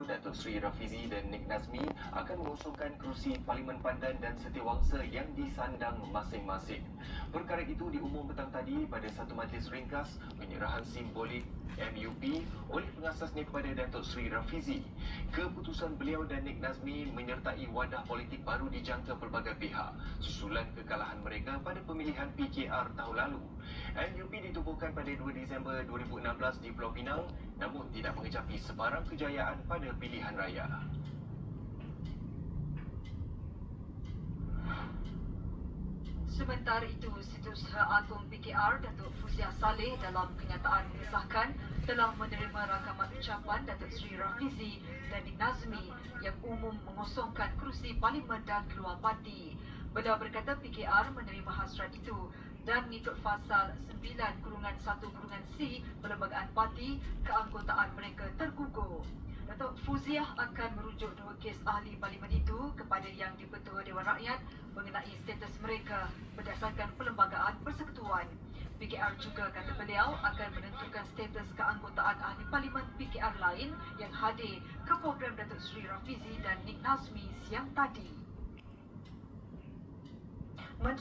Datuk Seri Rafizi dan Nik Nazmi akan mengosongkan kerusi Parlimen Pandan dan Setiawangsa yang disandang masing-masing. Perkara itu diumum petang tadi pada satu majlis ringkas penyerahan simbolik MUP oleh pengasasnya kepada Datuk Seri Rafizi. Keputusan beliau dan Nik Nazmi menyertai wadah politik baru dijangka pelbagai pihak susulan kekalahan mereka pada pemilihan PKR tahun lalu. MUP ditubuhkan pada 2 Disember 2016 di Pulau Pinang namun tidak mengecapi sebarang kejayaan pada pilihan raya. Sementara itu, Setiausaha Agung PKR Datuk Fuziah Saleh dalam kenyataan mengesahkan telah menerima rakaman ucapan Datuk Seri Rafizi dan Nik Nazmi yang umum mengosongkan kerusi Parlimen dan keluar parti. Beliau berkata PKR menerima hasrat itu dan mengikut fasal 9-1-C Perlembagaan Parti, keanggotaan mereka tergugur. Datuk Fuziah akan merujuk dua kes ahli parlimen itu kepada Yang di-Pertua Dewan Rakyat mengenai status mereka berdasarkan Perlembagaan Persekutuan. PKR juga, kata beliau, akan menentukan status keanggotaan ahli parlimen PKR lain yang hadir ke program Datuk Seri Rafizi dan Nik Nazmi siang tadi.